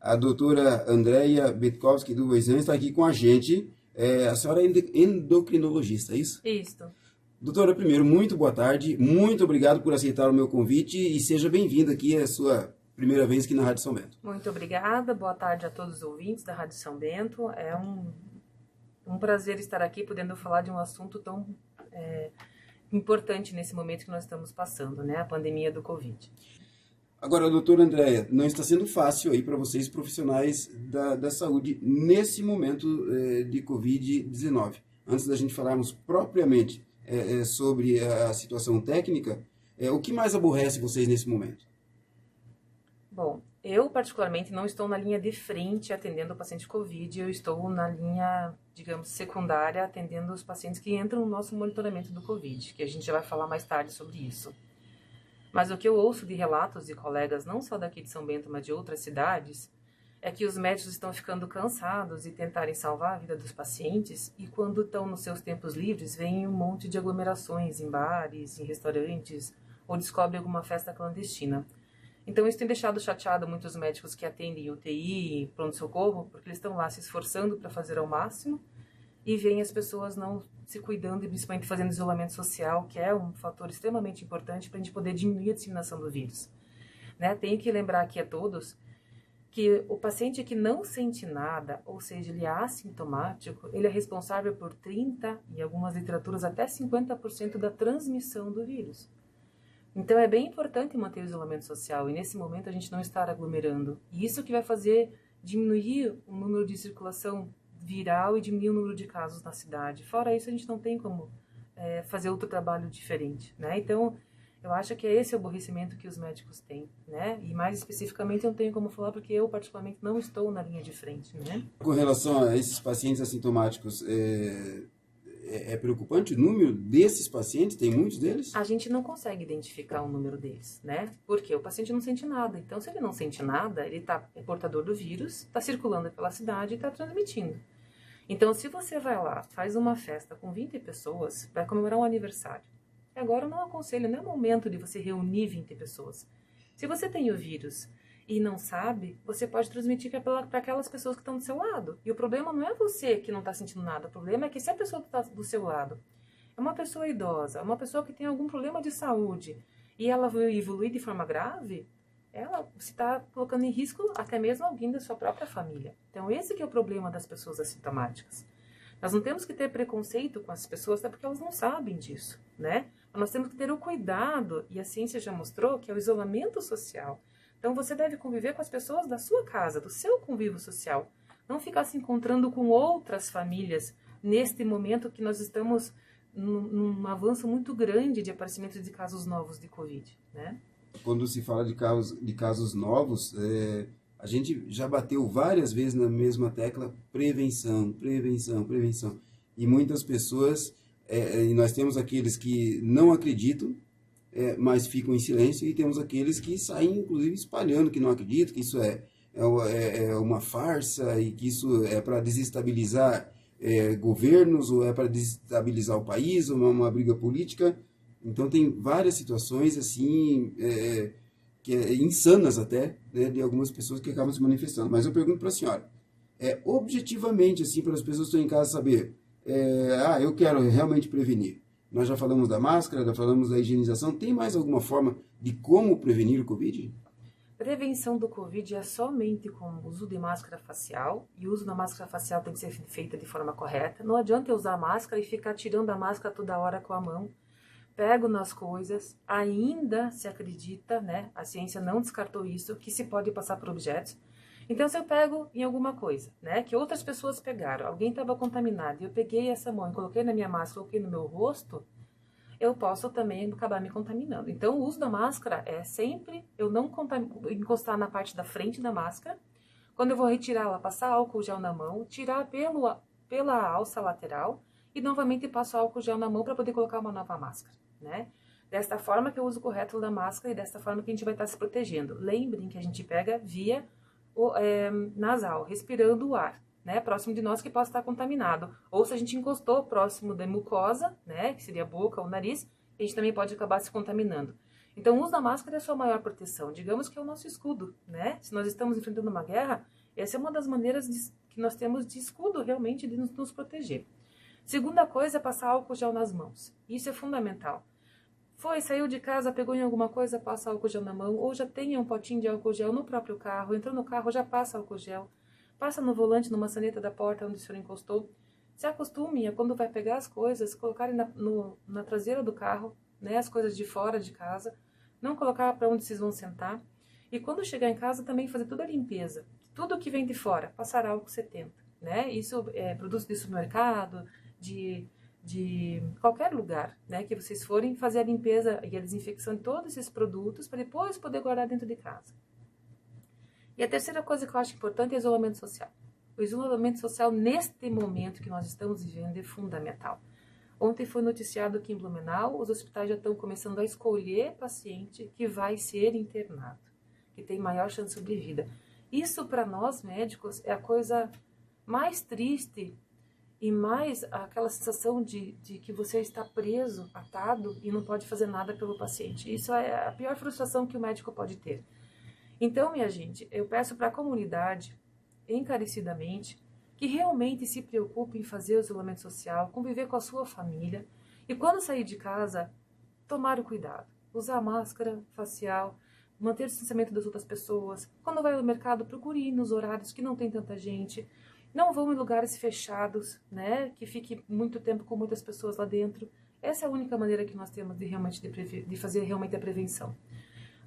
A doutora Andréia Betkovski do Voisan está aqui com a gente. A senhora é endocrinologista, é isso? Isso. Doutora, primeiro, muito boa tarde. Muito obrigado por aceitar o meu convite e seja bem-vinda aqui, é a sua primeira vez aqui na Rádio São Bento. Muito obrigada. Boa tarde a todos os ouvintes da Rádio São Bento. É um prazer estar aqui podendo falar de um assunto tão importante nesse momento que nós estamos passando, né? A pandemia do Covid. Agora, doutora Andréia, não está sendo fácil aí para vocês, profissionais da saúde, nesse momento de Covid-19. Antes da gente falarmos propriamente sobre a situação técnica, o que mais aborrece vocês nesse momento? Bom, eu particularmente não estou na linha de frente atendendo o paciente Covid, eu estou na linha, digamos, secundária atendendo os pacientes que entram no nosso monitoramento do Covid, que a gente já vai falar mais tarde sobre isso. Mas o que eu ouço de relatos de colegas, não só daqui de São Bento, mas de outras cidades, é que os médicos estão ficando cansados de tentarem salvar a vida dos pacientes e quando estão nos seus tempos livres, vem um monte de aglomerações em bares, em restaurantes, ou descobrem alguma festa clandestina. Então isso tem deixado chateado muitos médicos que atendem UTI e pronto-socorro, porque eles estão lá se esforçando para fazer ao máximo e veem as pessoas não se cuidando e principalmente fazendo isolamento social, que é um fator extremamente importante para a gente poder diminuir a disseminação do vírus. Né? Tenho que lembrar aqui a todos que o paciente que não sente nada, ou seja, ele é assintomático, ele é responsável por 30% e algumas literaturas até 50% da transmissão do vírus. Então é bem importante manter o isolamento social e nesse momento a gente não estar aglomerando. E isso que vai fazer diminuir o número de circulação viral e diminuir o número de casos na cidade. Fora isso, a gente não tem como fazer outro trabalho diferente, né? Então, eu acho que é esse o aborrecimento que os médicos têm, né? E mais especificamente eu não tenho como falar porque eu particularmente não estou na linha de frente, né? Com relação a esses pacientes assintomáticos, é preocupante o número desses pacientes? Tem muitos deles? A gente não consegue identificar o número deles, né? Porque o paciente não sente nada. Então, se ele não sente nada, ele é portador do vírus, está circulando pela cidade e está transmitindo. Então, se você vai lá, faz uma festa com 20 pessoas, vai comemorar um aniversário. E agora eu não aconselho, não é momento de você reunir 20 pessoas. Se você tem o vírus e não sabe, você pode transmitir para aquelas pessoas que estão do seu lado. E o problema não é você que não está sentindo nada, o problema é que se a pessoa que está do seu lado é uma pessoa idosa, é uma pessoa que tem algum problema de saúde e ela vai evoluir de forma grave, ela está colocando em risco até mesmo alguém da sua própria família. Então esse que é o problema das pessoas assintomáticas. Nós não temos que ter preconceito com as pessoas, até porque elas não sabem disso, né? Mas nós temos que ter o cuidado, e a ciência já mostrou, que é o isolamento social. Então você deve conviver com as pessoas da sua casa, do seu convívio social. Não ficar se encontrando com outras famílias neste momento que nós estamos num avanço muito grande de aparecimento de casos novos de Covid, né? Quando se fala de casos novos, a gente já bateu várias vezes na mesma tecla prevenção, prevenção, prevenção. E muitas pessoas, e nós temos aqueles que não acreditam, mas ficam em silêncio, e temos aqueles que saem, inclusive, espalhando que não acreditam, que isso é uma farsa e que isso é para desestabilizar governos ou é para desestabilizar o país, ou uma briga política. Então tem várias situações assim, insanas até, né, de algumas pessoas que acabam se manifestando. Mas eu pergunto para a senhora, objetivamente, assim, para as pessoas que estão em casa saber, eu quero realmente prevenir. Nós já falamos da máscara, já falamos da higienização. Tem mais alguma forma de como prevenir o Covid? Prevenção do Covid é somente com o uso de máscara facial, e o uso da máscara facial tem que ser feita de forma correta. Não adianta eu usar a máscara e ficar tirando a máscara toda hora com a mão. Pego nas coisas, ainda se acredita, né? A ciência não descartou isso, que se pode passar por objetos. Então, se eu pego em alguma coisa, né, que outras pessoas pegaram, alguém estava contaminado, e eu peguei essa mão e coloquei na minha máscara, coloquei no meu rosto, eu posso também acabar me contaminando. Então, o uso da máscara é sempre eu não encostar na parte da frente da máscara. Quando eu vou retirá-la, passar álcool gel na mão, tirar pela alça lateral e novamente passo álcool gel na mão para poder colocar uma nova máscara, né? Desta forma que eu uso o correto da máscara e desta forma que a gente vai estar se protegendo. Lembrem que a gente pega via nasal, respirando o ar, né, próximo de nós que possa estar contaminado. Ou se a gente encostou próximo da mucosa, né, que seria a boca ou o nariz, a gente também pode acabar se contaminando. Então, o uso da máscara é a sua maior proteção. Digamos que é o nosso escudo, né? Se nós estamos enfrentando uma guerra, essa é uma das maneiras que nós temos de escudo, realmente, de nos proteger. Segunda coisa é passar álcool gel nas mãos. Isso é fundamental. Saiu de casa, pegou em alguma coisa, passa álcool gel na mão, ou já tenha um potinho de álcool gel no próprio carro, entrou no carro, já passa álcool gel, passa no volante, numa maçaneta da porta onde o senhor encostou. Se acostume a, quando vai pegar as coisas, colocarem na traseira do carro, né, as coisas de fora de casa, não colocar para onde vocês vão sentar. E quando chegar em casa, também fazer toda a limpeza. Tudo que vem de fora, passar álcool 70, né? Isso é produto de supermercado, de qualquer lugar, né, que vocês forem, fazer a limpeza e a desinfecção de todos esses produtos para depois poder guardar dentro de casa. E a terceira coisa que eu acho importante é o isolamento social. O isolamento social, neste momento que nós estamos vivendo, é fundamental. Ontem foi noticiado que em Blumenau, os hospitais já estão começando a escolher paciente que vai ser internado, que tem maior chance de sobrevida. Isso, para nós médicos, é a coisa mais triste e mais aquela sensação de que você está preso, atado e não pode fazer nada pelo paciente. Isso é a pior frustração que o médico pode ter. Então, minha gente, eu peço para a comunidade, encarecidamente, que realmente se preocupe em fazer o isolamento social, conviver com a sua família e quando sair de casa, tomar o cuidado. Usar máscara facial, manter o distanciamento das outras pessoas. Quando vai ao mercado, procure ir nos horários que não tem tanta gente. Não vão em lugares fechados, né, que fique muito tempo com muitas pessoas lá dentro. Essa é a única maneira que nós temos de fazer realmente a prevenção.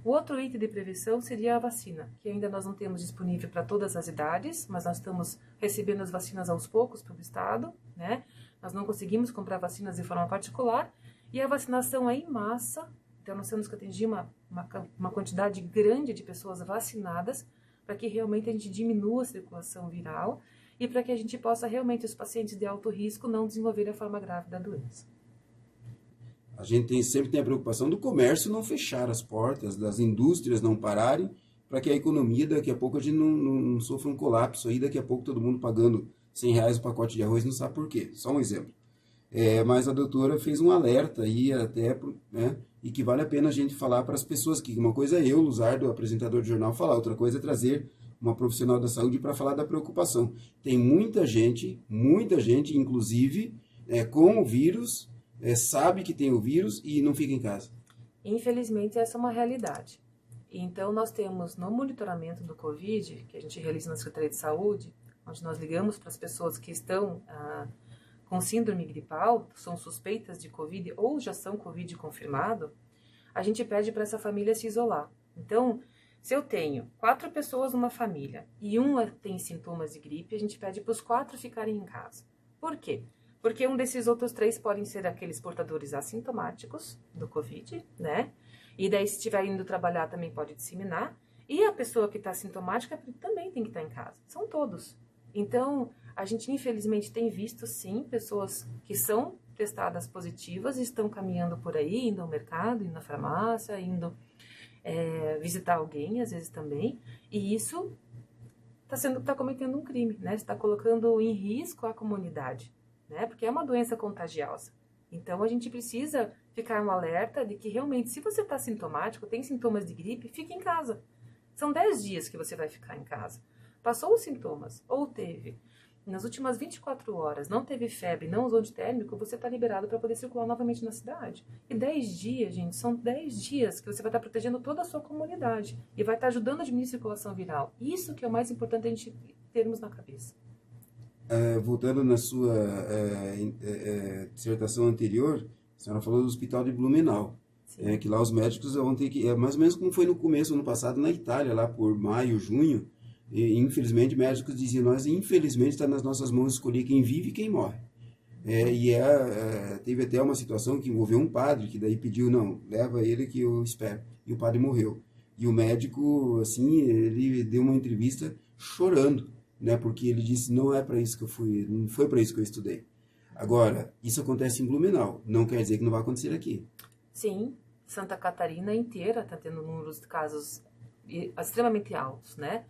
O outro item de prevenção seria a vacina, que ainda nós não temos disponível para todas as idades, mas nós estamos recebendo as vacinas aos poucos pelo Estado, né? Nós não conseguimos comprar vacinas de forma particular, e a vacinação é em massa, então nós temos que atingir uma quantidade grande de pessoas vacinadas, para que realmente a gente diminua a circulação viral, e para que a gente possa realmente, os pacientes de alto risco, não desenvolverem a forma grave da doença. A gente sempre tem a preocupação do comércio não fechar as portas, das indústrias não pararem, para que a economia, daqui a pouco, a gente não sofra um colapso aí, daqui a pouco todo mundo pagando R$100 o pacote de arroz, não sabe por quê. Só um exemplo. Mas a doutora fez um alerta aí até, né, e que vale a pena a gente falar para as pessoas que uma coisa é eu, Luzardo, apresentador de jornal, falar, outra coisa é trazer uma profissional da saúde para falar da preocupação. Tem muita gente, inclusive, com o vírus, sabe que tem o vírus e não fica em casa. Infelizmente, essa é uma realidade. Então, nós temos no monitoramento do Covid, que a gente realiza na Secretaria de Saúde, onde nós ligamos para as pessoas que estão com síndrome gripal, são suspeitas de Covid ou já são Covid confirmado, a gente pede para essa família se isolar. Então, se eu tenho 4 pessoas numa família e uma tem sintomas de gripe, a gente pede para os 4 ficarem em casa. Por quê? Porque um desses outros 3 podem ser aqueles portadores assintomáticos do Covid, né? E daí, se estiver indo trabalhar, também pode disseminar. E a pessoa que está sintomática também tem que estar em casa. São todos. Então, a gente, infelizmente, tem visto, sim, pessoas que são testadas positivas e estão caminhando por aí, indo ao mercado, indo na farmácia, indo visitar alguém, às vezes também. E isso está cometendo um crime, né? Está colocando em risco a comunidade, né? Porque é uma doença contagiosa. Então, a gente precisa ficar um alerta de que realmente, se você está sintomático, tem sintomas de gripe, fique em casa. São 10 dias que você vai ficar em casa. Passou os sintomas, ou teve, nas últimas 24 horas, não teve febre, não usou antitérmico, você está liberado para poder circular novamente na cidade. E 10 dias, gente, são 10 dias que você vai estar protegendo toda a sua comunidade e vai estar ajudando a diminuir a circulação viral. Isso que é o mais importante a gente termos na cabeça. Voltando na sua dissertação anterior, a senhora falou do hospital de Blumenau. Que lá os médicos vão ter que... mais ou menos como foi no começo do ano passado na Itália, lá por maio, junho. E, infelizmente, médicos diziam, nós infelizmente está nas nossas mãos escolher quem vive e quem morre. Teve até uma situação que envolveu um padre, que daí pediu, não, leva ele que eu espero. E o padre morreu. E o médico, assim, ele deu uma entrevista chorando, né, porque ele disse, não é para isso que eu fui, não foi para isso que eu estudei. Agora, isso acontece em Blumenau, não quer dizer que não vai acontecer aqui. Sim, Santa Catarina inteira está tendo números de casos extremamente altos, né?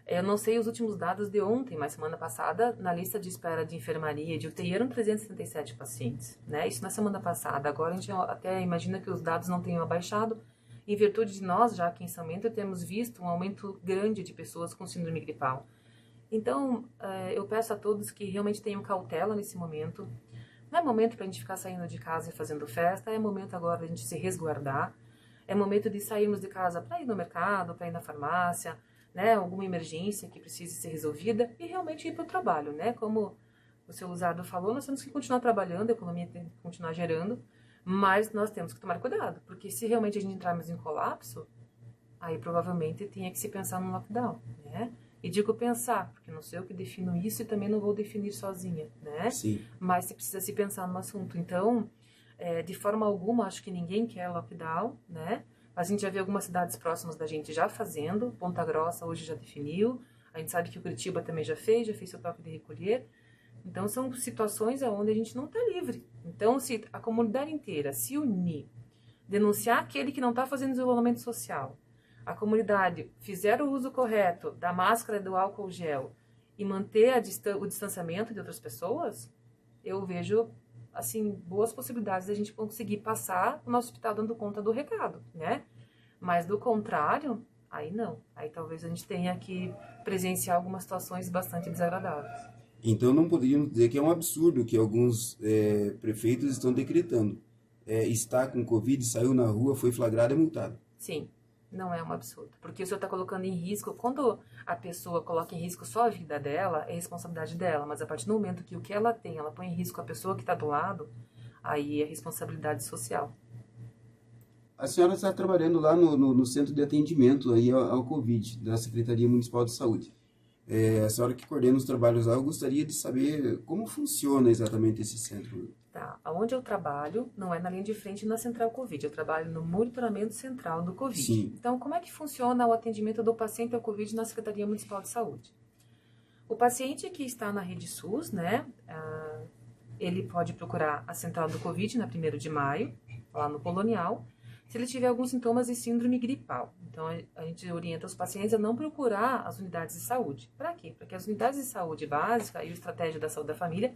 Eu não sei os últimos dados de ontem, mas semana passada, na lista de espera de enfermaria e de UTI eram 377 pacientes, né? Isso na semana passada. Agora a gente até imagina que os dados não tenham abaixado. em virtude de nós, já aqui em São Bento, temos visto um aumento grande de pessoas com síndrome gripal. Então, eu peço a todos que realmente tenham cautela nesse momento. Não é momento para a gente ficar saindo de casa e fazendo festa, é momento agora da gente se resguardar. É momento de sairmos de casa para ir no mercado, para ir na farmácia, né, alguma emergência que precise ser resolvida e realmente ir para o trabalho, né? Como o seu Luzardo falou, nós temos que continuar trabalhando, a economia tem que continuar gerando, mas nós temos que tomar cuidado, porque se realmente a gente entrarmos em colapso, aí provavelmente tenha que se pensar no lockdown, né? E digo pensar, porque não sei eu que defino isso e também não vou definir sozinha, né? Sim. Mas se precisa se pensar no assunto. Então, de forma alguma, acho que ninguém quer lockdown, né? A gente já vê algumas cidades próximas da gente já fazendo. Ponta Grossa hoje já definiu. A gente sabe que o Curitiba também já fez seu toque de recolher. Então, são situações onde a gente não está livre. Então, se a comunidade inteira se unir, denunciar aquele que não está fazendo isolamento social, a comunidade fizer o uso correto da máscara e do álcool gel e manter o distanciamento de outras pessoas, eu vejo, assim, boas possibilidades da gente conseguir passar o nosso hospital dando conta do recado, né? Mas, do contrário, aí não. Aí talvez a gente tenha que presenciar algumas situações bastante desagradáveis. Então não poderíamos dizer que é um absurdo que alguns prefeitos estão decretando. Está com Covid, saiu na rua, foi flagrado e multado. Sim, não é um absurdo. Porque o senhor está colocando em risco, quando a pessoa coloca em risco só a vida dela, é responsabilidade dela. Mas a partir do momento que o que ela tem, ela põe em risco a pessoa que está do lado, aí é responsabilidade social. A senhora está trabalhando lá no centro de atendimento aí ao Covid, da Secretaria Municipal de Saúde. A senhora que coordena os trabalhos lá, eu gostaria de saber como funciona exatamente esse centro. Tá, onde eu trabalho não é na linha de frente na Central Covid, eu trabalho no monitoramento central do Covid. Sim. Então, como é que funciona o atendimento do paciente ao Covid na Secretaria Municipal de Saúde? O paciente que está na rede SUS, né, ele pode procurar a Central do Covid na 1º de maio, lá no Colonial, se ele tiver alguns sintomas de síndrome gripal. Então, a gente orienta os pacientes a não procurar as unidades de saúde. Para quê? Para que as unidades de saúde básica e a estratégia da saúde da família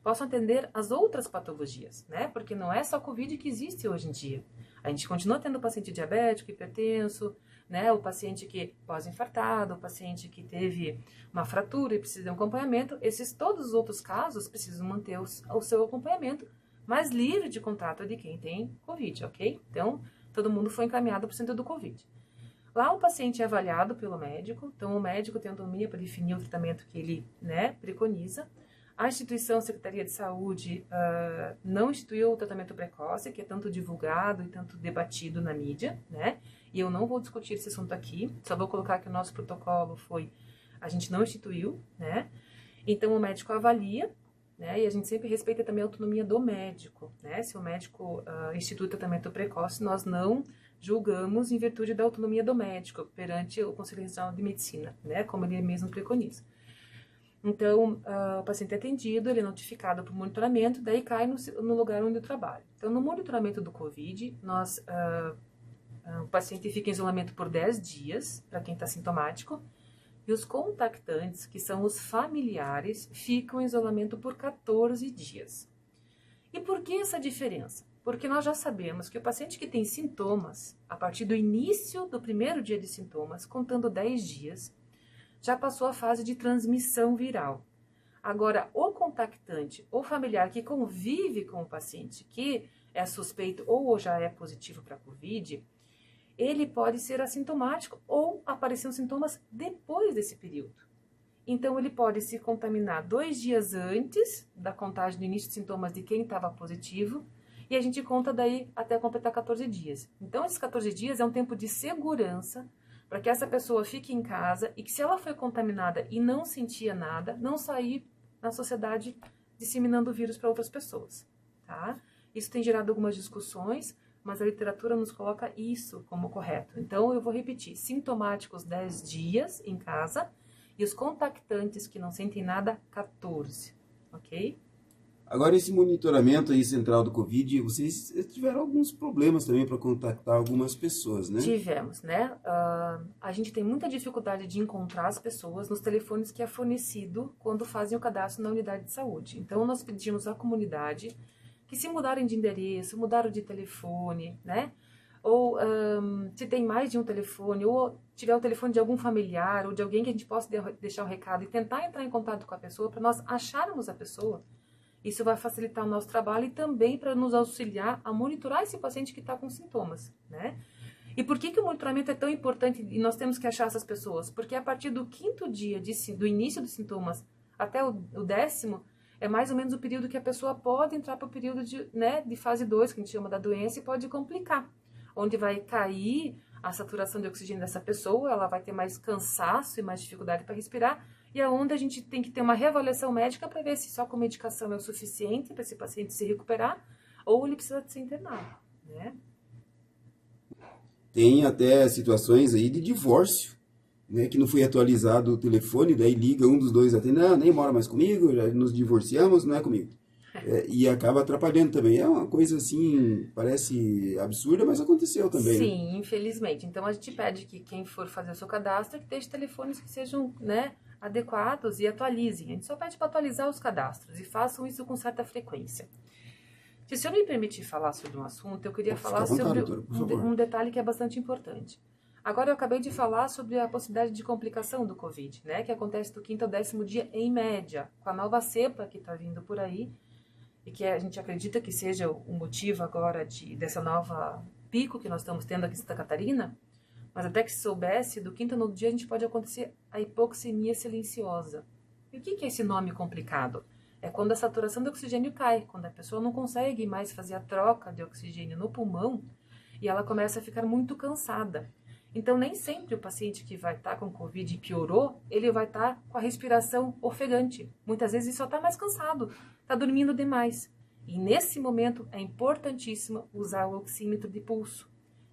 possam atender as outras patologias, né? Porque não é só Covid que existe hoje em dia. A gente continua tendo paciente diabético, hipertenso, né? O paciente que pós-infartado, o paciente que teve uma fratura e precisa de um acompanhamento. Todos os outros casos precisam manter o seu acompanhamento, mas livre de contato de quem tem Covid, ok? Então, todo mundo foi encaminhado para o centro do Covid. Lá o paciente é avaliado pelo médico, então o médico tem autonomia para definir o tratamento que ele, né, preconiza. A instituição, a Secretaria de Saúde, não instituiu o tratamento precoce, que é tanto divulgado e tanto debatido na mídia, né? E eu não vou discutir esse assunto aqui, só vou colocar que o nosso protocolo a gente não instituiu, né? Então o médico avalia, né? E a gente sempre respeita também a autonomia do médico, né? Se o médico institui o tratamento precoce, nós não julgamos em virtude da autonomia do médico perante o Conselho Regional de Medicina, né? Como ele mesmo preconiza. Então, o paciente é atendido, ele é notificado para o monitoramento, daí cai no lugar onde eu trabalho. Então, no monitoramento do Covid, o paciente fica em isolamento por 10 dias, para quem está sintomático, e os contactantes, que são os familiares, ficam em isolamento por 14 dias. E por que essa diferença? Porque nós já sabemos que o paciente que tem sintomas, a partir do início do primeiro dia de sintomas, contando 10 dias, já passou a fase de transmissão viral. Agora, o contactante ou familiar que convive com o paciente que é suspeito ou já é positivo para a Covid, ele pode ser assintomático ou aparecer os sintomas depois desse período. Então, ele pode se contaminar 2 dias antes da contagem do início de sintomas de quem estava positivo, e a gente conta daí até completar 14 dias. Então, esses 14 dias é um tempo de segurança para que essa pessoa fique em casa e que, se ela foi contaminada e não sentia nada, não sair na sociedade disseminando o vírus para outras pessoas, tá? Isso tem gerado algumas discussões, mas a literatura nos coloca isso como correto. Então, eu vou repetir: sintomáticos 10 dias em casa e os contactantes que não sentem nada, 14, ok? Agora, esse monitoramento aí central do Covid, vocês tiveram alguns problemas também para contactar algumas pessoas, né? Tivemos, né? A gente tem muita dificuldade de encontrar as pessoas nos telefones que é fornecido quando fazem o cadastro na unidade de saúde. Então, nós pedimos à comunidade que, se mudarem de endereço, mudaram de telefone, né? ou se tem mais de um telefone, ou tiver o telefone de algum familiar, ou de alguém que a gente possa deixar o recado e tentar entrar em contato com a pessoa, para nós acharmos a pessoa. Isso vai facilitar o nosso trabalho e também para nos auxiliar a monitorar esse paciente que está com sintomas, né? E por que o monitoramento é tão importante e nós temos que achar essas pessoas? Porque a partir do 5º dia do início dos sintomas até o 10º, é mais ou menos o período que a pessoa pode entrar para o período de fase 2, que a gente chama da doença, e pode complicar, onde vai cair a saturação de oxigênio dessa pessoa, ela vai ter mais cansaço e mais dificuldade para respirar, e é onde a gente tem que ter uma reavaliação médica para ver se só com medicação é o suficiente para esse paciente se recuperar, ou ele precisa ser internado, né? Tem até situações aí de divórcio, né, que não foi atualizado o telefone, daí liga um dos dois até, não, nem mora mais comigo, já nos divorciamos, não é comigo. E acaba atrapalhando também. É uma coisa assim, parece absurda, mas aconteceu também. Sim, né? infelizmente. Então a gente pede que quem for fazer o seu cadastro, que deixe telefones que sejam, né, adequados e atualizem. A gente só pede para atualizar os cadastros e façam isso com certa frequência. Se eu me permitir falar sobre um assunto, eu queria falar sobre um detalhe que é bastante importante. Agora, eu acabei de falar sobre a possibilidade de complicação do Covid, né? Que acontece do 5º ao 10º dia em média, com a nova cepa que está vindo por aí, e que a gente acredita que seja o motivo agora dessa nova pico que nós estamos tendo aqui em Santa Catarina, mas até que se soubesse, do 5º ao 9º dia a gente pode acontecer a hipoxemia silenciosa. E o que é esse nome complicado? É quando a saturação de oxigênio cai, quando a pessoa não consegue mais fazer a troca de oxigênio no pulmão e ela começa a ficar muito cansada. Então, nem sempre o paciente que vai estar com Covid e piorou, ele vai estar com a respiração ofegante. Muitas vezes ele só está mais cansado, está dormindo demais. E nesse momento é importantíssimo usar o oxímetro de pulso.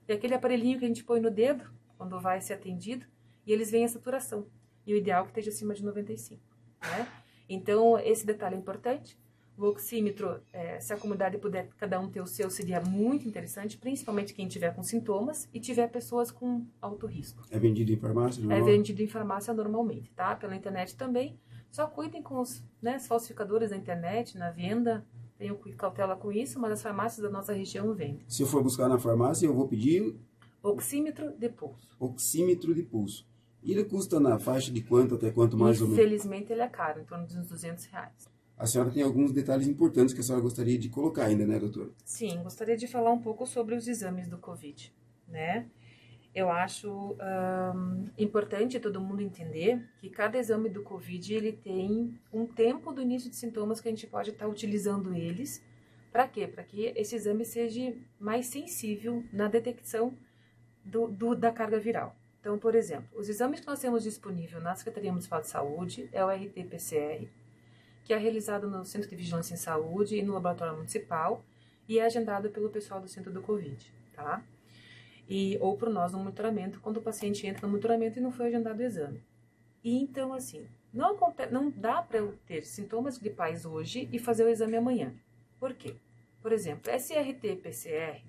É aquele aparelhinho que a gente põe no dedo quando vai ser atendido e eles veem a saturação. E o ideal é que esteja acima de 95, né? Então, esse detalhe é importante. O oxímetro, se a comunidade puder cada um ter o seu, seria muito interessante, principalmente quem tiver com sintomas e tiver pessoas com alto risco. É vendido em farmácia? É vendido em farmácia normalmente, tá? Pela internet também. Só cuidem com os falsificadores da internet, na venda. Tenham cautela com isso, mas as farmácias da nossa região vendem. Se eu for buscar na farmácia, eu vou pedir... Oxímetro de pulso. Oxímetro de pulso. E ele custa na faixa de quanto até quanto mais ou menos? Infelizmente ele é caro, em torno de uns R$200. A senhora tem alguns detalhes importantes que a senhora gostaria de colocar ainda, né, doutora? Sim, gostaria de falar um pouco sobre os exames do Covid, né? Eu acho importante todo mundo entender que cada exame do Covid, ele tem um tempo do início de sintomas que a gente pode estar utilizando eles. Para quê? Para que esse exame seja mais sensível na detecção da carga viral. Então, por exemplo, os exames que nós temos disponível na Secretaria Municipal de Saúde é o RT-PCR, que é realizado no Centro de Vigilância em Saúde e no Laboratório Municipal e é agendado pelo pessoal do Centro do Covid, tá? Ou por nós no monitoramento, quando o paciente entra no monitoramento e não foi agendado o exame. E então, assim, não dá para eu ter sintomas gripais hoje e fazer o exame amanhã. Por quê? Por exemplo, esse RT-PCR,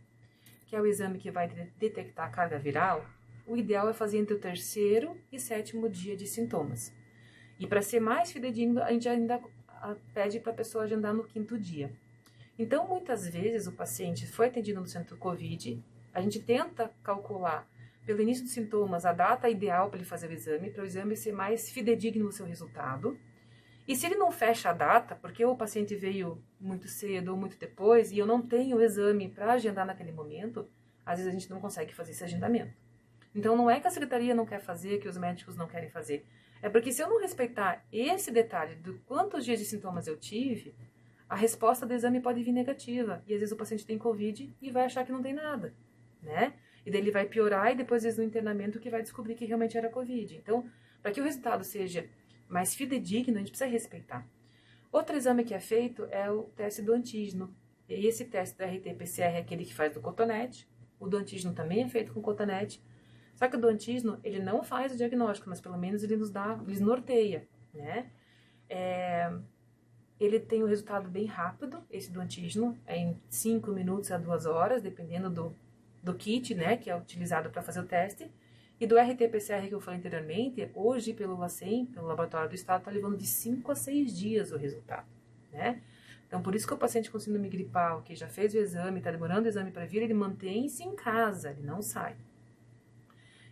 que é o exame que vai detectar a carga viral, o ideal é fazer entre o 3º e 7º dia de sintomas. E para ser mais fidedigno, a gente ainda pede para a pessoa agendar no 5º dia. Então, muitas vezes, o paciente foi atendido no centro Covid, a gente tenta calcular, pelo início dos sintomas, a data ideal para ele fazer o exame, para o exame ser mais fidedigno no seu resultado. E se ele não fecha a data, porque o paciente veio muito cedo ou muito depois, e eu não tenho o exame para agendar naquele momento, às vezes a gente não consegue fazer esse agendamento. Então, não é que a secretaria não quer fazer, que os médicos não querem fazer. É porque se eu não respeitar esse detalhe do quantos dias de sintomas eu tive, a resposta do exame pode vir negativa. E às vezes o paciente tem Covid e vai achar que não tem nada, né? E daí ele vai piorar e depois, às vezes, no internamento que vai descobrir que realmente era Covid. Então, para que o resultado seja mais fidedigno, a gente precisa respeitar. Outro exame que é feito é o teste do antígeno. E esse teste do RT-PCR é aquele que faz do cotonete. O do antígeno também é feito com cotonete. Só que o do antígeno, ele não faz o diagnóstico, mas pelo menos ele nos norteia, né? Ele tem um resultado bem rápido, esse do antígeno, em 5 minutos a 2 horas, dependendo do kit, né, que é utilizado para fazer o teste. E do RT-PCR que eu falei anteriormente, hoje pelo LACEN, pelo Laboratório do Estado, está levando de 5 a 6 dias o resultado, né? Então, por isso que o paciente com síndrome gripal, que já fez o exame, está demorando o exame para vir, ele mantém-se em casa, ele não sai.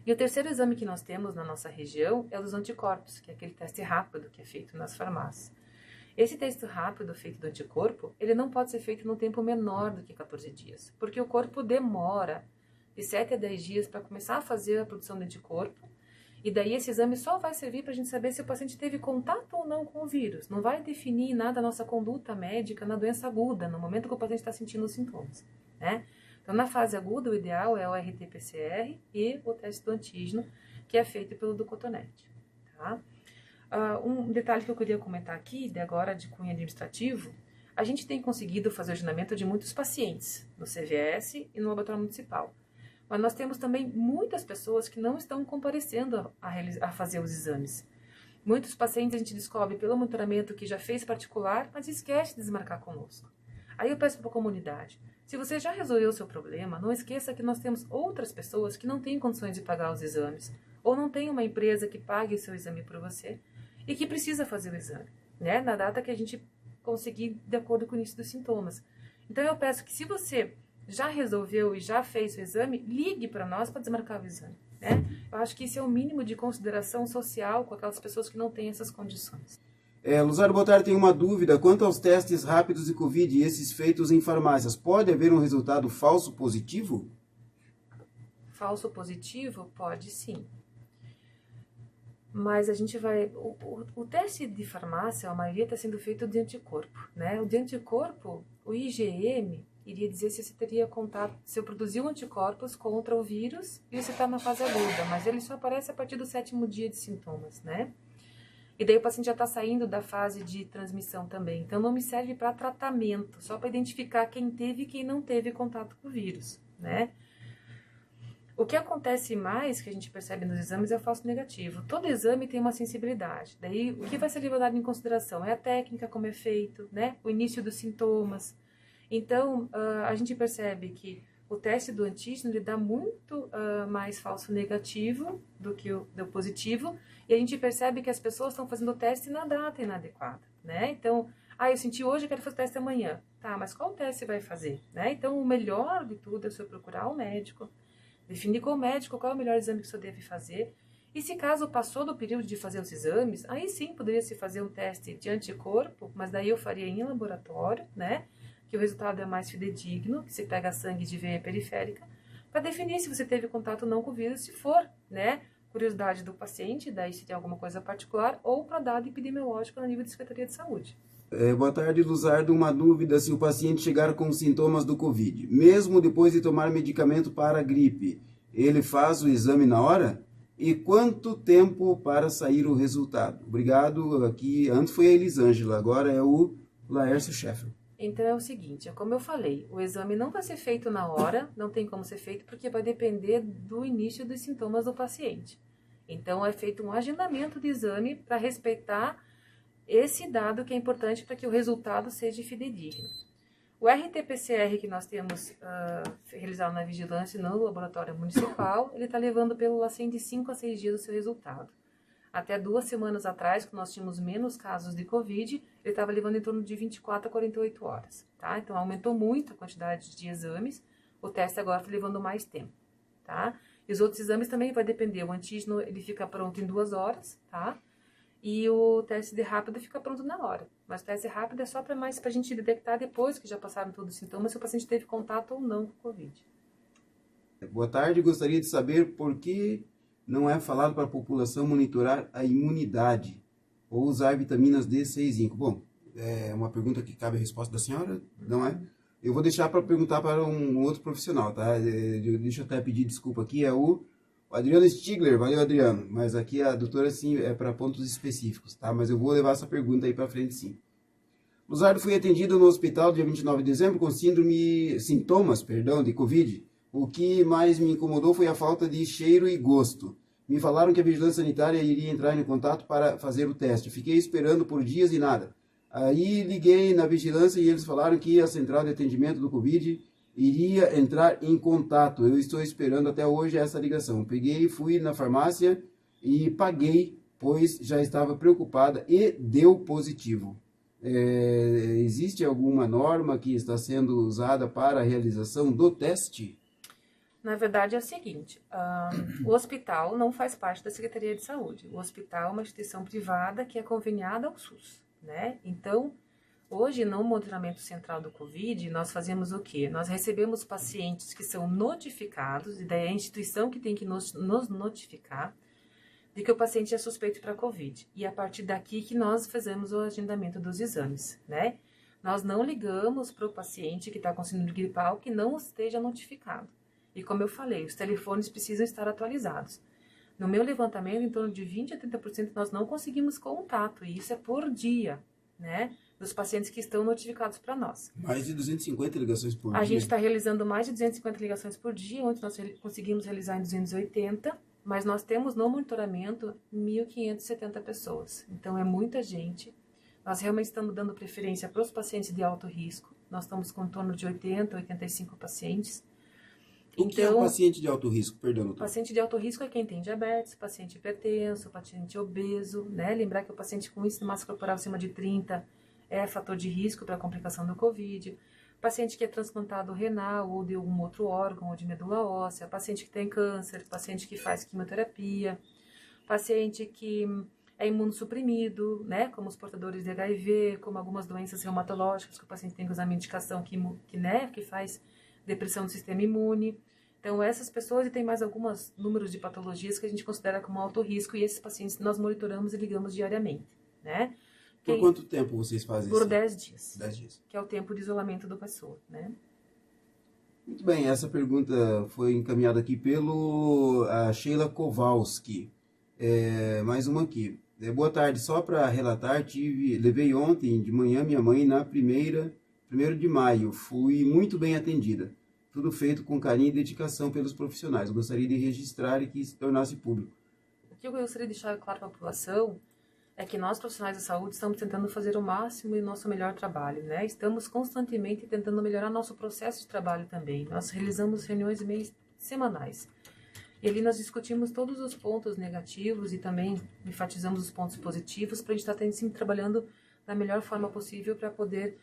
E o terceiro exame que nós temos na nossa região é o dos anticorpos, que é aquele teste rápido que é feito nas farmácias. Esse teste rápido feito do anticorpo, ele não pode ser feito num tempo menor do que 14 dias, porque o corpo demora de 7 a 10 dias para começar a fazer a produção de anticorpo, e daí esse exame só vai servir para a gente saber se o paciente teve contato ou não com o vírus. Não vai definir nada a nossa conduta médica na doença aguda, no momento que o paciente está sentindo os sintomas, né? Então, na fase aguda, o ideal é o RT-PCR e o teste do antígeno, que é feito pelo do cotonete, tá? Um detalhe que eu queria comentar aqui, de agora de cunho administrativo, a gente tem conseguido fazer o agendamento de muitos pacientes no CVS e no laboratório municipal. Mas nós temos também muitas pessoas que não estão comparecendo a fazer os exames. Muitos pacientes a gente descobre pelo monitoramento que já fez particular, mas esquece de desmarcar conosco. Aí eu peço para a comunidade, se você já resolveu o seu problema, não esqueça que nós temos outras pessoas que não têm condições de pagar os exames, ou não tem uma empresa que pague o seu exame por você e que precisa fazer o exame, né? Na data que a gente conseguir, de acordo com o início dos sintomas. Então eu peço que se você já resolveu e já fez o exame, ligue para nós para desmarcar o exame, né? Eu acho que isso é o mínimo de consideração social com aquelas pessoas que não têm essas condições. Luzardo Botar tem uma dúvida quanto aos testes rápidos de Covid e esses feitos em farmácias. Pode haver um resultado falso positivo? Falso positivo? Pode sim. Mas a gente vai... O teste de farmácia, a maioria está sendo feito de anticorpo, né? O de anticorpo, o IgM, iria dizer se você teria contato, se eu produziu anticorpos contra o vírus e você está na fase aguda, mas ele só aparece a partir do 7º dia de sintomas, né? E daí o paciente já está saindo da fase de transmissão também. Então não me serve para tratamento, só para identificar quem teve e quem não teve contato com o vírus, né? O que acontece mais, que a gente percebe nos exames, é o falso negativo. Todo exame tem uma sensibilidade. Daí, o que vai ser levado em consideração é a técnica, como é feito, né? O início dos sintomas. Então, a gente percebe que o teste do antígeno ele dá muito mais falso negativo do que o do positivo. E a gente percebe que as pessoas estão fazendo o teste na data inadequada, né? Então, eu senti hoje, eu quero fazer o teste amanhã. Tá, mas qual teste você vai fazer, né? Então, o melhor de tudo é você procurar o médico, definir com o médico qual é o melhor exame que você deve fazer. E se caso passou do período de fazer os exames, aí sim poderia se fazer um teste de anticorpo, mas daí eu faria em laboratório, né? Que o resultado é mais fidedigno, que você pega sangue de veia periférica, para definir se você teve contato ou não com o vírus, se for, né? Curiosidade do paciente, daí se tem alguma coisa particular, ou para dado epidemiológico no nível de Secretaria de Saúde. Boa tarde, Luzardo. Uma dúvida: se o paciente chegar com sintomas do Covid, mesmo depois de tomar medicamento para a gripe, ele faz o exame na hora? E quanto tempo para sair o resultado? Obrigado. Aqui, antes foi a Elisângela, agora é o Laércio Scheffer. Então é o seguinte, como eu falei, o exame não vai ser feito na hora, não tem como ser feito porque vai depender do início dos sintomas do paciente. Então é feito um agendamento de exame para respeitar esse dado que é importante para que o resultado seja fidedigno. O RT-PCR que nós temos realizado na vigilância no laboratório municipal, ele está levando pelo LACEN de 5 a 6 dias o seu resultado. Até 2 semanas atrás, quando nós tínhamos menos casos de Covid, ele estava levando em torno de 24 a 48 horas, tá? Então, aumentou muito a quantidade de exames, o teste agora está levando mais tempo, tá? E os outros exames também vai depender, o antígeno, ele fica pronto em 2 horas, tá? E o teste de rápido fica pronto na hora. Mas o teste rápido é só para a gente detectar depois que já passaram todos os sintomas, se o paciente teve contato ou não com o Covid. Boa tarde, gostaria de saber por que não é falado para a população monitorar a imunidade ou usar vitaminas D, C e zinco. Bom, é uma pergunta que cabe a resposta da senhora, não é? Eu vou deixar para perguntar para um outro profissional, tá? Deixa eu até pedir desculpa aqui, é o Adriano Stigler. Valeu, Adriano. Mas aqui a doutora, sim, é para pontos específicos, tá? Mas eu vou levar essa pergunta aí para frente, sim. Luzardo, fui atendido no hospital dia 29 de dezembro com sintomas de Covid. O que mais me incomodou foi a falta de cheiro e gosto. Me falaram que a vigilância sanitária iria entrar em contato para fazer o teste. Fiquei esperando por dias e nada. Aí liguei na vigilância e eles falaram que a central de atendimento do Covid iria entrar em contato. Eu estou esperando até hoje essa ligação. Peguei, fui na farmácia e paguei, pois já estava preocupada e deu positivo. Existe alguma norma que está sendo usada para a realização do teste? Na verdade é o seguinte, o hospital não faz parte da Secretaria de Saúde. O hospital é uma instituição privada que é conveniada ao SUS, né? Então, hoje, no monitoramento central do Covid, nós fazemos o quê? Nós recebemos pacientes que são notificados, e daí é a instituição que tem que nos notificar de que o paciente é suspeito para Covid. E é a partir daqui que nós fazemos o agendamento dos exames, né? Nós não ligamos para o paciente que está com síndrome gripal que não esteja notificado. E como eu falei, os telefones precisam estar atualizados. No meu levantamento, em torno de 20% a 30% nós não conseguimos contato, e isso é por dia, né? Dos pacientes que estão notificados para nós. Mais de 250 ligações por dia? A gente está realizando mais de 250 ligações por dia, ontem nós conseguimos realizar em 280, mas nós temos no monitoramento 1.570 pessoas. Então é muita gente. Nós realmente estamos dando preferência para os pacientes de alto risco. Nós estamos com em torno de 80, 85 pacientes. O que é um paciente de alto risco? Perdão, doutor. Paciente de alto risco é quem tem diabetes, paciente hipertenso, paciente obeso, né? Lembrar que o paciente com índice de massa corporal acima de 30 é fator de risco para a complicação do Covid. Paciente que é transplantado renal ou de algum outro órgão ou de medula óssea, paciente que tem câncer, paciente que faz quimioterapia, paciente que é imunossuprimido, né? Como os portadores de HIV, como algumas doenças reumatológicas que o paciente tem que usar medicação que faz depressão do sistema imune. Então, essas pessoas, e tem mais alguns números de patologias que a gente considera como alto risco, e esses pacientes nós monitoramos e ligamos diariamente, né? Por quanto tempo vocês fazem isso? Por 10 dias. 10 dias. Que é o tempo de isolamento da pessoa, né? Muito bem, essa pergunta foi encaminhada aqui pelo Sheila Kowalski. Mais uma aqui. Boa tarde, só para relatar, levei ontem de manhã minha mãe na 1º de maio. Fui muito bem atendida. Tudo feito com carinho e dedicação pelos profissionais. Eu gostaria de registrar e que se tornasse público. O que eu gostaria de deixar claro para a população é que nós, profissionais da saúde, estamos tentando fazer o máximo e o nosso melhor trabalho, né? Estamos constantemente tentando melhorar nosso processo de trabalho também. Nós realizamos reuniões e meios semanais. E ali nós discutimos todos os pontos negativos e também enfatizamos os pontos positivos para a gente estar sempre trabalhando da melhor forma possível para poder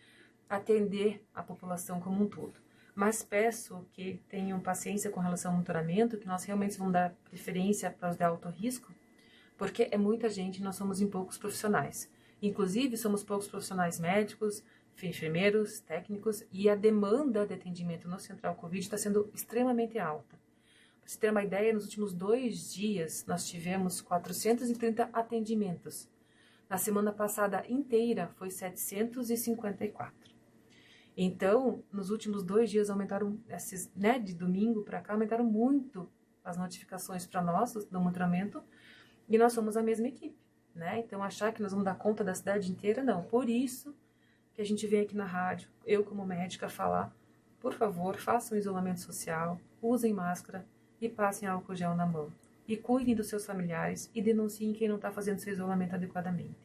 atender a população como um todo. Mas peço que tenham paciência com relação ao monitoramento, que nós realmente vamos dar preferência para os de alto risco, porque é muita gente, nós somos em poucos profissionais. Inclusive, somos poucos profissionais médicos, enfermeiros, técnicos, e a demanda de atendimento no Central Covid está sendo extremamente alta. Para você ter uma ideia, nos últimos 2 dias, nós tivemos 430 atendimentos. Na semana passada inteira, foi 754. Então, nos últimos 2 dias aumentaram, de domingo para cá, aumentaram muito as notificações para nós do monitoramento, e nós somos a mesma equipe, né? Então, achar que nós vamos dar conta da cidade inteira, não. Por isso que a gente vem aqui na rádio, eu como médica, falar, por favor, façam isolamento social, usem máscara e passem álcool gel na mão. E cuidem dos seus familiares e denunciem quem não está fazendo seu isolamento adequadamente.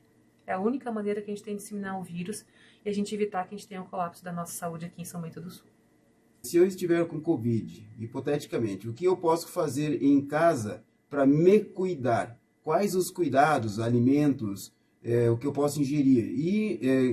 É a única maneira que a gente tem de disseminar o vírus e a gente evitar que a gente tenha um colapso da nossa saúde aqui em São Bento do Sul. Se eu estiver com Covid, hipoteticamente, o que eu posso fazer em casa para me cuidar? Quais os cuidados, alimentos, o que eu posso ingerir? E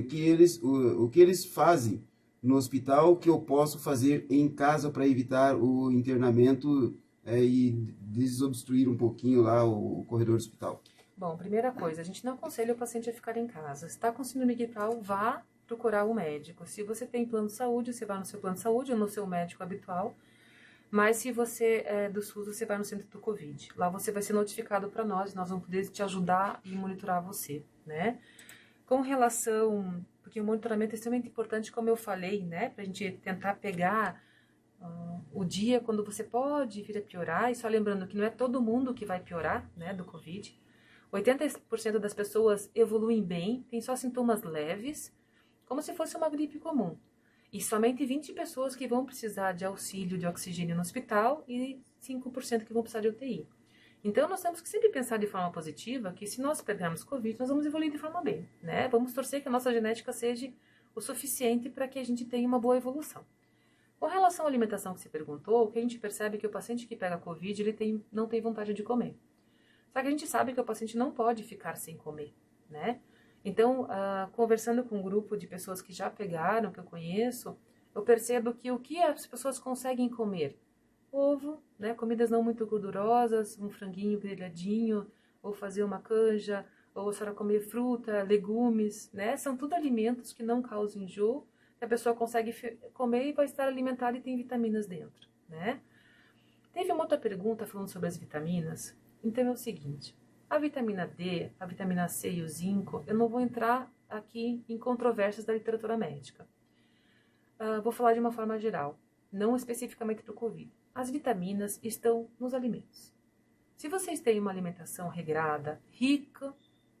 o que eles fazem no hospital que eu posso fazer em casa para evitar o internamento e desobstruir um pouquinho lá o corredor do hospital? Bom, primeira coisa, a gente não aconselha o paciente a ficar em casa. Se está com síndrome gripal, vá procurar um médico. Se você tem plano de saúde, você vai no seu plano de saúde ou no seu médico habitual. Mas se você é do SUS, você vai no centro do Covid. Lá você vai ser notificado para nós vamos poder te ajudar e monitorar você, né? Com relação, porque o monitoramento é extremamente importante, como eu falei, né? Para a gente tentar pegar o dia quando você pode vir a piorar. E só lembrando que não é todo mundo que vai piorar, né, do Covid. 80% das pessoas evoluem bem, tem só sintomas leves, como se fosse uma gripe comum. E somente 20 pessoas que vão precisar de auxílio de oxigênio no hospital e 5% que vão precisar de UTI. Então, nós temos que sempre pensar de forma positiva que se nós pegarmos Covid, nós vamos evoluir de forma bem, né? Vamos torcer que a nossa genética seja o suficiente para que a gente tenha uma boa evolução. Com relação à alimentação que você perguntou, o que a gente percebe é que o paciente que pega Covid, ele não tem vontade de comer. Só que a gente sabe que o paciente não pode ficar sem comer, né? Então, conversando com um grupo de pessoas que já pegaram, que eu conheço, eu percebo que o que as pessoas conseguem comer? Ovo, né? Comidas não muito gordurosas, um franguinho grelhadinho, ou fazer uma canja, ou a senhora comer fruta, legumes, né? São tudo alimentos que não causam enjoo, que a pessoa consegue comer e vai estar alimentada e tem vitaminas dentro, né? Teve uma outra pergunta falando sobre as vitaminas. Então é o seguinte, a vitamina D, a vitamina C e o zinco, eu não vou entrar aqui em controvérsias da literatura médica. Vou falar de uma forma geral, não especificamente para o Covid. As vitaminas estão nos alimentos. Se vocês têm uma alimentação regrada, rica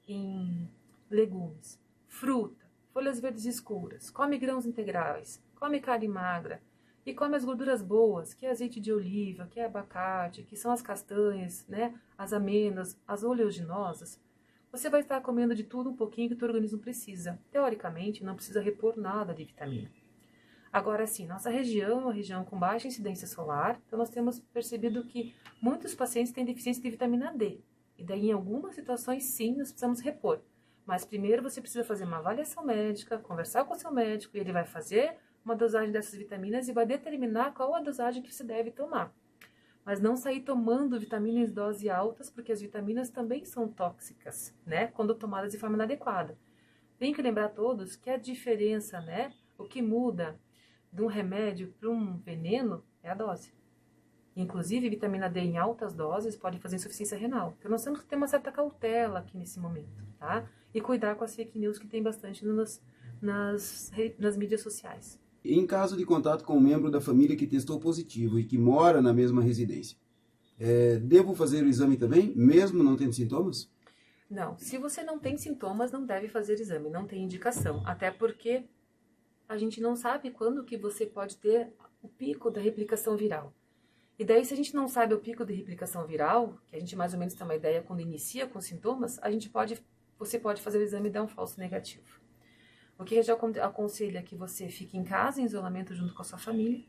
em legumes, fruta, folhas verdes escuras, come grãos integrais, come carne magra e come as gorduras boas, que é azeite de oliva, que é abacate, que são as castanhas, né, as amêndoas, as oleaginosas, você vai estar comendo de tudo um pouquinho que o teu organismo precisa. Teoricamente, não precisa repor nada de vitamina. Agora sim, nossa região é uma região com baixa incidência solar, então nós temos percebido que muitos pacientes têm deficiência de vitamina D. E daí, em algumas situações, sim, nós precisamos repor. Mas primeiro você precisa fazer uma avaliação médica, conversar com o seu médico, e ele vai fazer uma dosagem dessas vitaminas e vai determinar qual a dosagem que você deve tomar. Mas não sair tomando vitaminas em doses altas, porque as vitaminas também são tóxicas, né? Quando tomadas de forma inadequada. Tem que lembrar a todos que a diferença, né? O que muda de um remédio para um veneno é a dose. Inclusive, vitamina D em altas doses pode fazer insuficiência renal. Então, nós temos que ter uma certa cautela aqui nesse momento, tá? E cuidar com as fake news que tem bastante nas mídias sociais. Em caso de contato com um membro da família que testou positivo e que mora na mesma residência, devo fazer o exame também, mesmo não tendo sintomas? Não, se você não tem sintomas, não deve fazer exame, não tem indicação. Até porque a gente não sabe quando que você pode ter o pico da replicação viral. E daí, se a gente não sabe o pico de replicação viral, que a gente mais ou menos tem uma ideia quando inicia com sintomas, você pode fazer o exame e dar um falso negativo. O que a gente aconselha é que você fique em casa, em isolamento junto com a sua família.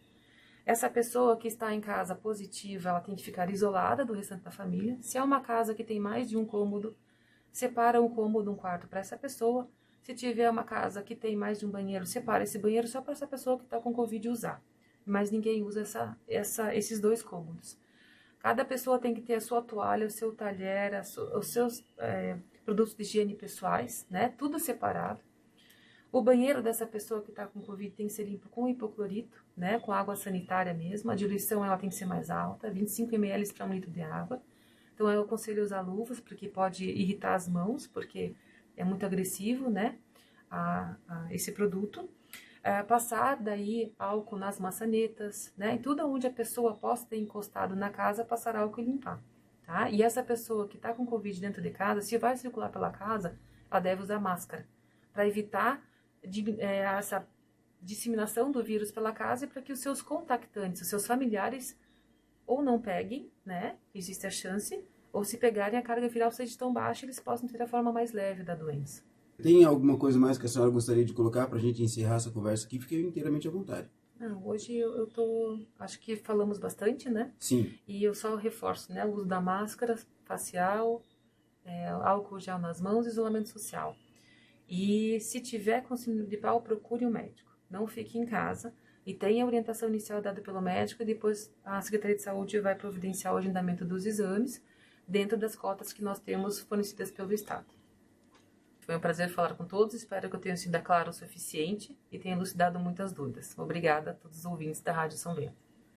Essa pessoa que está em casa positiva, ela tem que ficar isolada do restante da família. Se é uma casa que tem mais de um cômodo, separa um cômodo, um quarto para essa pessoa. Se tiver uma casa que tem mais de um banheiro, separa esse banheiro só para essa pessoa que está com Covid usar. Mas ninguém usa esses dois cômodos. Cada pessoa tem que ter a sua toalha, o seu talher, os seus produtos de higiene pessoais, né? Tudo separado. O banheiro dessa pessoa que está com Covid tem que ser limpo com hipoclorito, né? Com água sanitária mesmo. A diluição ela tem que ser mais alta, 25 ml para 1 litro de água. Então eu aconselho usar luvas, porque pode irritar as mãos, porque é muito agressivo, né? Esse produto. Passar daí álcool nas maçanetas, né? E tudo onde a pessoa possa ter encostado na casa, passar álcool e limpar, tá? E essa pessoa que está com Covid dentro de casa, se vai circular pela casa, ela deve usar máscara, para evitar essa disseminação do vírus pela casa e para que os seus contactantes, os seus familiares, ou não peguem, né? Existe a chance, ou se pegarem a carga viral seja tão baixa, eles possam ter a forma mais leve da doença. Tem alguma coisa mais que a senhora gostaria de colocar para a gente encerrar essa conversa aqui? Fiquei inteiramente à vontade. Não, hoje acho que falamos bastante, né? Sim. E eu só reforço, né? O uso da máscara facial, álcool gel nas mãos e isolamento social. E se tiver com síndrome de Pau, procure um médico. Não fique em casa e tenha a orientação inicial dada pelo médico e depois a Secretaria de Saúde vai providenciar o agendamento dos exames dentro das cotas que nós temos fornecidas pelo Estado. Foi um prazer falar com todos, espero que eu tenha sido claro o suficiente e tenha elucidado muitas dúvidas. Obrigada a todos os ouvintes da Rádio São Bento.